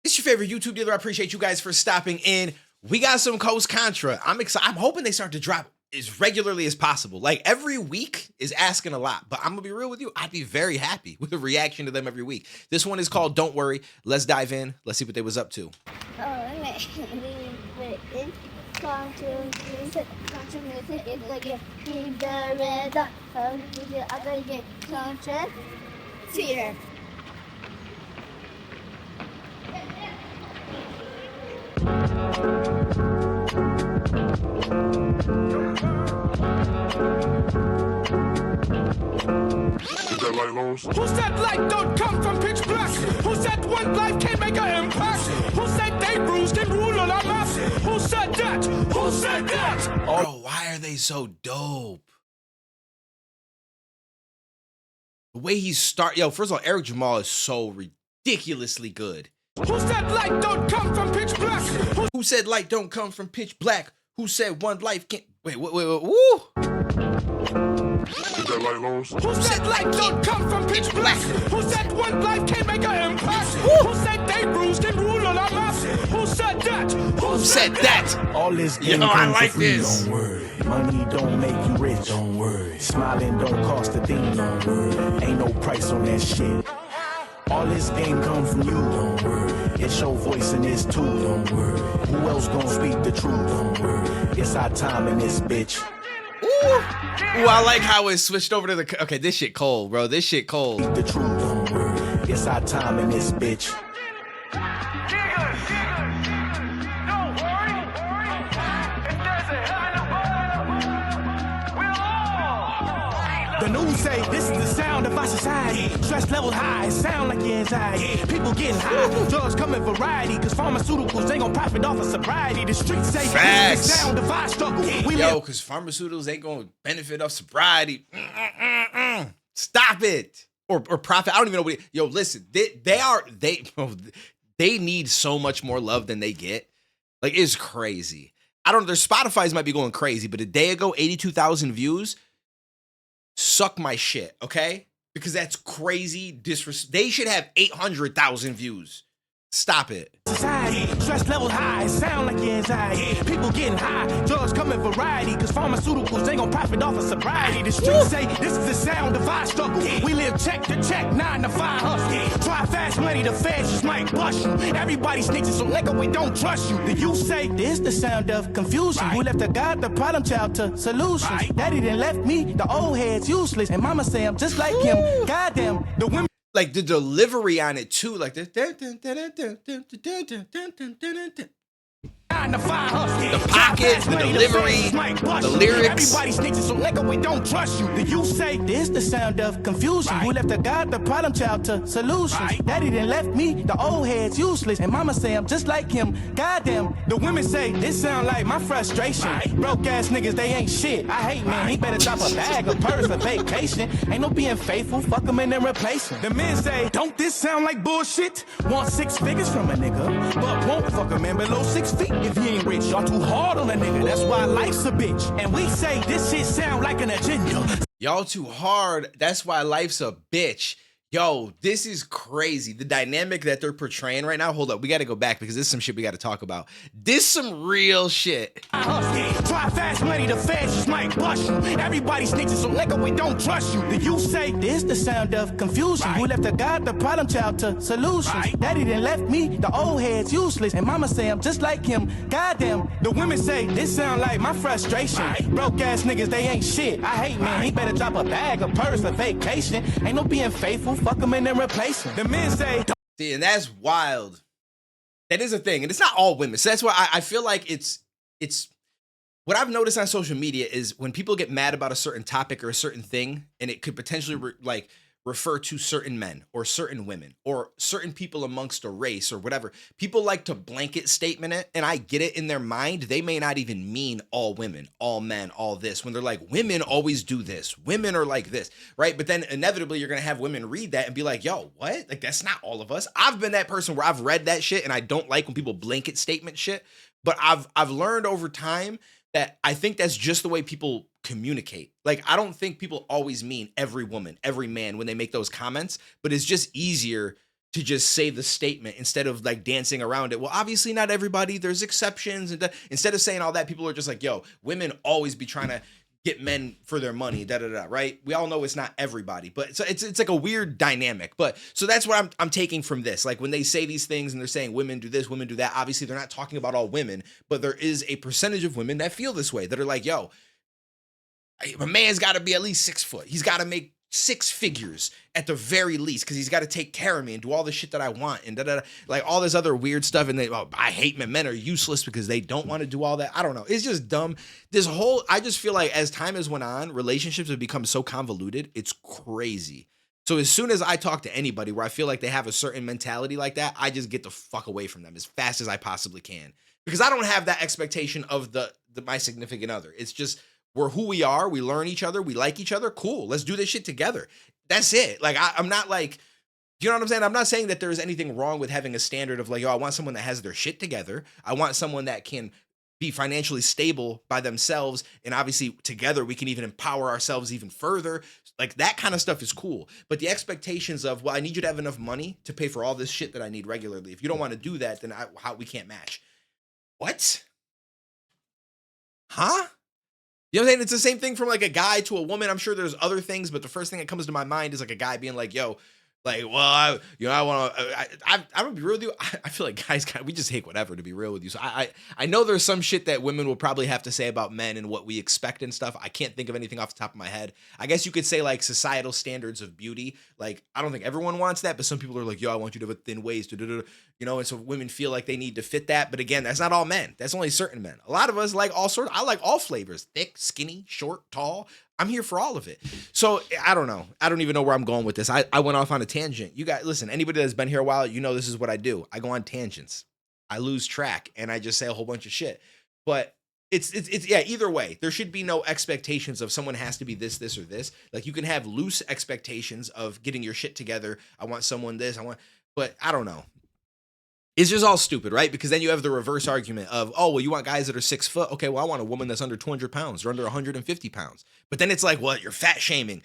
It's your favorite YouTube dealer. I appreciate you guys for stopping in. We got some Coast Contra. I'm excited. I'm hoping they start to drop as regularly as possible. Like every week is asking a lot, but I'm gonna be real with you. I'd be very happy with a reaction to them every week. This one is called Don't Worry. Let's dive in. Let's see what they was up to. Who said light don't come from pitch black? Who said one life can't make an impact? Who said they rules can rule on our maps? Who said that? Who said that? Bro, why are they so dope? The way he yo, first of all, Eric Jamal is so ridiculously good. Who said light don't come from pitch black? Who said light don't come from pitch black? Who said one life can't... Wait, woo! Who said light don't come from pitch black? Who said one life can't make an impact? Who said they rules can rule on our maps? Who said that? Who said that? All this Yo, I like this. Don't worry. Money don't make you rich. Don't worry. Smiling don't cost a thing. Don't worry. Ain't no price on that shit. All this game come from you. Don't worry. It's your voice in this too. Don't worry. Who else gonna speak the truth? Don't worry. It's our time in this bitch. Ooh, I like how it switched over to the... Okay, this shit cold, bro. This shit cold. The truth, don't worry. It's our time in this bitch. The news say this is the sound of our society. Stress levels high, sound like your anxiety. People getting high, drugs come in variety. Cause pharmaceuticals ain't gonna profit off of sobriety. The streets say this is the sound of our struggle. Yo, cause pharmaceuticals ain't gonna benefit off sobriety. Stop it. Or profit. I don't even know what yo, listen, they need so much more love than they get. Like, it's crazy. I don't know, their Spotify's might be going crazy, but a day ago, 82,000 views. Suck my shit, okay? Because that's crazy they should have 800,000 views. Stop it. Society, stress levels high, sound like your anxiety. People getting high, drugs come in variety. Cause pharmaceuticals ain't gonna profit off of sobriety. The streets say this is the sound of our struggle. We live check to check, 9 to 5 hustle. Try fast money, the feds just might bust you. Everybody snitches, so nigga, we don't trust you. The youth say this the sound of confusion. Who left the God, the problem child to solutions. Daddy done left me, the old head's useless. And mama say I'm just like him. Goddamn, the women. Like the delivery on it too, like this. The pocket, the delivery, the lyrics. Everybody snitches, so nigga, we don't trust you. The youth say this the sound of confusion. Who left the God, the problem child to solutions. Daddy done left me, the old head's useless. And mama say I'm just like him. Goddamn, the women say this sound like my frustration. Broke ass niggas, they ain't shit. I hate man, he better drop a bag of purse for vacation. Ain't no being faithful, fuck him and then replace him. The men say, don't this sound like bullshit? Want 6 figures from a nigga, but won't fuck a man below 6 feet. If he ain't rich, y'all too hard on a nigga. That's why life's a bitch. And we say this shit sound like an agenda. Y'all too hard. That's why life's a bitch. Yo, this is crazy. The dynamic that they're portraying right now. Hold up. We got to go back because this is some shit we got to talk about. This some real shit. Try fast money, the feds just might bust you. Everybody snitches, so nigga, we don't trust you. The youth say this the sound of confusion. Who left the God, the problem child to solutions. Daddy done left me, the old head's useless. And mama say I'm just like him. Goddamn, the women say this sound like my frustration. Broke ass niggas, they ain't shit. I hate man, he better drop a bag of purse for vacation. Ain't no being faithful. Fuck him and then replace him. The men say... See, and that's wild. That is a thing. And it's not all women. So that's why I feel like it's... What I've noticed on social media is when people get mad about a certain topic or a certain thing, and it could potentially refer to certain men or certain women or certain people amongst a race or whatever, people like to blanket statement it. And I get it in their mind. They may not even mean all women, all men, all this. When they're like, women always do this. Women are like this, right? But then inevitably you're going to have women read that and be like, yo, what? Like, that's not all of us. I've been that person where I've read that shit and I don't like when people blanket statement shit. But I've learned over time that I think that's just the way people communicate. Like, I don't think people always mean every woman, every man when they make those comments, but it's just easier to just say the statement instead of like dancing around it. Well, obviously not everybody, there's exceptions. And instead of saying all that, people are just like, yo, women always be trying to get men for their money, right? We all know it's not everybody, but it's like a weird dynamic. But so that's what I'm taking from this. Like when they say these things and they're saying women do this, women do that, obviously they're not talking about all women, but there is a percentage of women that feel this way, that are like, yo, a man's got to be at least 6 foot. He's got to make 6 figures at the very least, because he's got to take care of me and do all the shit that I want and like all this other weird stuff. And I hate men. Men are useless because they don't want to do all that. I don't know. It's just dumb. I just feel like as time has went on, relationships have become so convoluted. It's crazy. So as soon as I talk to anybody where I feel like they have a certain mentality like that, I just get the fuck away from them as fast as I possibly can, because I don't have that expectation of my significant other. It's just, we're who we are. We learn each other. We like each other. Cool. Let's do this shit together. That's it. Like, I'm not like, you know what I'm saying? I'm not saying that there's anything wrong with having a standard of like, yo, I want someone that has their shit together. I want someone that can be financially stable by themselves. And obviously together we can even empower ourselves even further. Like that kind of stuff is cool. But the expectations of, well, I need you to have enough money to pay for all this shit that I need regularly. If you don't want to do that, then we can't match. What? Huh? You know what I'm saying? It's the same thing from like a guy to a woman. I'm sure there's other things, but the first thing that comes to my mind is like a guy being like, yo, like, well, I'm gonna be real with you. I feel like guys, we just hate whatever, to be real with you. So I know there's some shit that women will probably have to say about men and what we expect and stuff. I can't think of anything off the top of my head. I guess you could say like societal standards of beauty. Like, I don't think everyone wants that, but some people are like, yo, I want you to have a thin waist, you know, and so women feel like they need to fit that. But again, that's not all men. That's only certain men. A lot of us like all sorts. I like all flavors, thick, skinny, short, tall. I'm here for all of it. So I don't know. I don't even know where I'm going with this. I went off on a tangent. You guys, listen, anybody that's been here a while, you know this is what I do. I go on tangents. I lose track and I just say a whole bunch of shit. But it's yeah, either way, there should be no expectations of someone has to be this, or this. Like you can have loose expectations of getting your shit together. I want someone this, but I don't know. It's just all stupid, right? Because then you have the reverse argument of, oh, well, you want guys that are 6 foot. Okay, well, I want a woman that's under 200 pounds or under 150 pounds. But then it's like, what? You're fat shaming.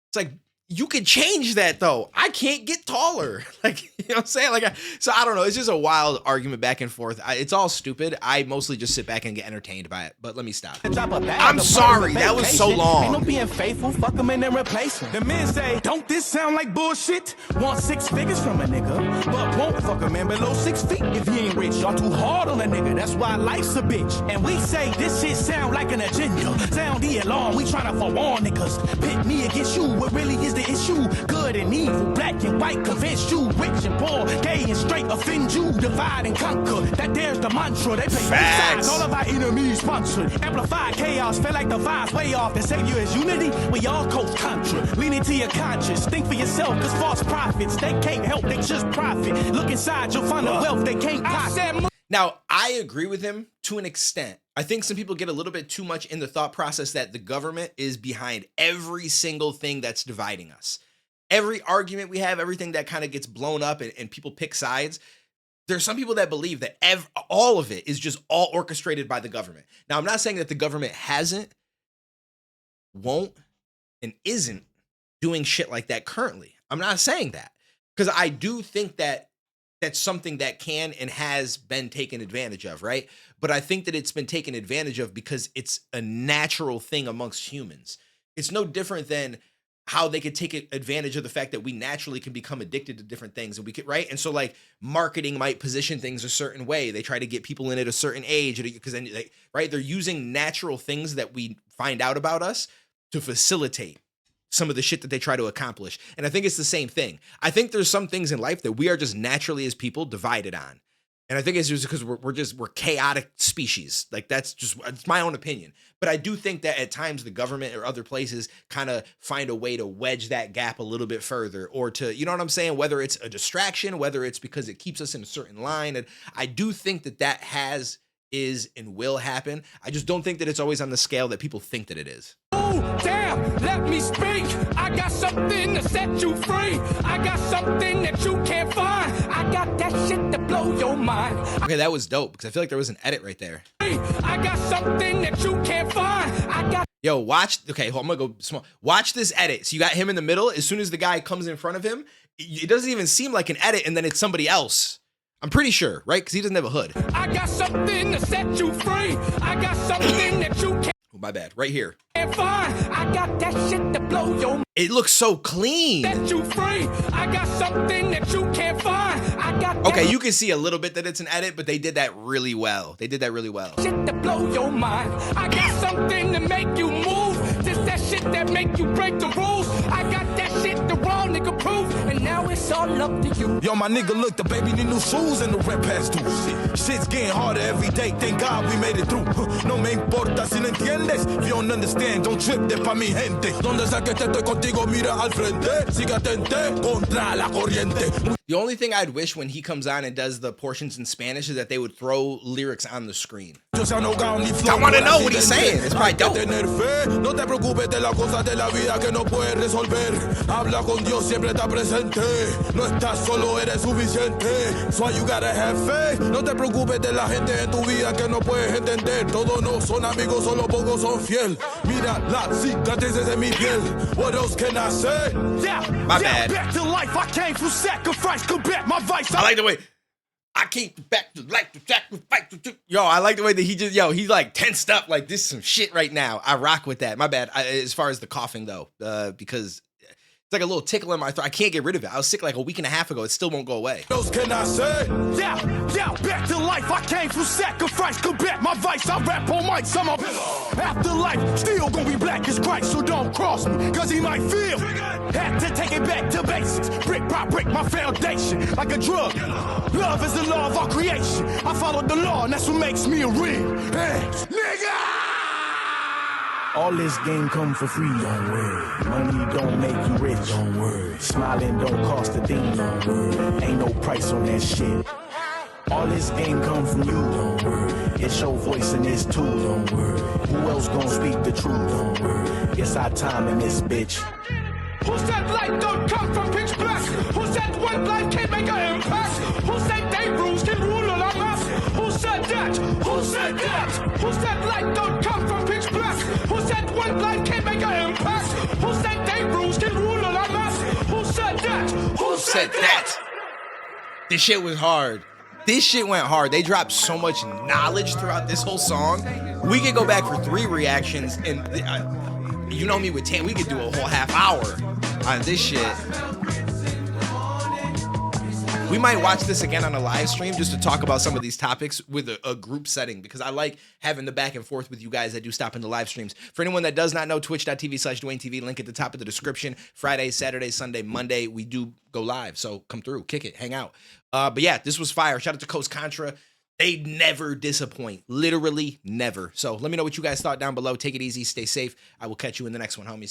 It's like, you can change that though. I can't get taller. Like, you know what I'm saying? Like, so I don't know. It's just a wild argument back and forth. It's all stupid. I mostly just sit back and get entertained by it. But let me stop. I'm sorry. That was so long. Ain't no being faithful. Fuck them and then replace them. The men say, don't this sound like bullshit? Want 6 figures from a nigga, but won't fuck a man below 6 feet if he ain't rich. Y'all too hard on a nigga. That's why life's a bitch. And we say this shit sound like an agenda. Sound the alarm. We tryna forewarn niggas. Pit me against you. What really is the issue? Good and evil, black and white, convince you, rich and poor, gay and straight, offend you, divide and conquer. That there's the mantra. They play both sides, all of our enemies sponsored. Amplify chaos, feel like the vibes way off. The savior is unity, we all Coast Contra. Lean into your conscience, think for yourself, cause false prophets, they can't help, they just profit. Look inside, you'll find the wealth they can't pocket. Now, I agree with him to an extent. I think some people get a little bit too much in the thought process that the government is behind every single thing that's dividing us. Every argument we have, everything that kind of gets blown up and people pick sides. There's some people that believe that all of it is just all orchestrated by the government. Now, I'm not saying that the government hasn't, won't, and isn't doing shit like that currently. I'm not saying that, because I do think that that's something that can and has been taken advantage of, right? But I think that it's been taken advantage of because it's a natural thing amongst humans. It's no different than how they could take advantage of the fact that we naturally can become addicted to different things, and we could, right? And so like marketing might position things a certain way. They try to get people in at a certain age, because then right, they're using natural things that we find out about us to facilitate some of the shit that they try to accomplish. And I think it's the same thing. I think there's some things in life that we are just naturally as people divided on. And I think it's just because we're chaotic species. Like it's my own opinion. But I do think that at times the government or other places kind of find a way to wedge that gap a little bit further, or to, you know what I'm saying? Whether it's a distraction, whether it's because it keeps us in a certain line. And I do think that is and will happen. I just don't think that it's always on the scale that people think that it is. Oh, damn, let me speak. I got something to set you free. I got something that you can't find. I got that shit to blow your mind. Okay, that was dope, because I feel like there was an edit right there. I got something that you can't find. I got. Yo, watch. Okay, I'm gonna go small. Watch this edit. So you got him in the middle. As soon as the guy comes in front of him, it doesn't even seem like an edit, and then it's somebody else. I'm pretty sure, right? Because he doesn't have a hood. I got something to set you free. I got something that you can't Oh, my bad. Right here. find. I got that shit to blow your It looks so clean. set you free. I got something that you can't find. I got that Okay, you can see a little bit that it's an edit, but they did that really well. They did that really well. shit to blow your mind. I got something to make you move. This that shit that make you break the rules. I got that shit the wrong nigga proof. And now it's all up to you. Yo, my nigga, look, the baby need new shoes and the rep past due. Shit's getting harder every day. Thank God we made it through. No me importa si no entiendes. If you don't understand, don't trip de pa mi gente. Donde sea que esté, estoy contigo, mira al frente. Sigue atente contra la corriente. The only thing I'd wish when he comes on and does the portions in Spanish is that they would throw lyrics on the screen. I want to know what he's saying. It's probably dope. No te preocupes de las cosas de la vida que no puedes resolver. Habla con Dios, siempre está presente. No estás solo, eres suficiente. So you gotta have faith. No te preocupes de la gente en tu vida que no puedes entender. Todos no son amigos, solo pocos son fiel. Mira las cicatrices en mi piel. What else can I say? My bad. Back to life, I came from sacrifice. Combat my vice. I like the way I came back to life to sacrifice. Yo, I like the way that he's like tensed up. Like, this is some shit right now. I rock with that. My bad. As far as the coughing though, because it's like a little tickle in my throat. I can't get rid of it. I was sick like a week and a half ago. It still won't go away. What else can I say? Back to life, I came from sacrifice. Combat my vice, I rap on mics. I'm a afterlife, still gonna be black as Christ. So don't cross me, cause he might feel. Had to take it back to basics. Brick by brick, my foundation, like a drug. Love is the law of our creation. I follow the law, and that's what makes me a real nigga. All this game come for free, don't worry. Money don't make you rich, don't worry. Smiling don't cost a thing, don't worry. Ain't no price on that shit. All this game come from you, don't worry. It's your voice and it's too, don't worry. Who else gon' speak the truth, don't worry. It's our time in this bitch. Who said light don't come from pitch black? Who said one life can't make an impact? Who said they rules can rule all our maps? Who said that? Who said that? Who said light don't come from pitch black? Who said one life can't make an impact? Who said they rules can rule all our maps? Who said that? Who Said that. This shit was hard. This shit went hard. They dropped so much knowledge throughout this whole song. We could go back for 3 reactions, and you know me with Tan, we could do a whole half hour on this shit. We might watch this again on a live stream just to talk about some of these topics with a group setting, because I like having the back and forth with you guys that do stop in the live streams. For anyone that does not know, twitch.tv/DuaneTV, link at the top of the description. Friday, Saturday, Sunday, Monday, we do go live. So come through, kick it, hang out. But yeah, this was fire. Shout out to Coast Contra. They never disappoint. Literally never. So let me know what you guys thought down below. Take it easy. Stay safe. I will catch you in the next one, homies.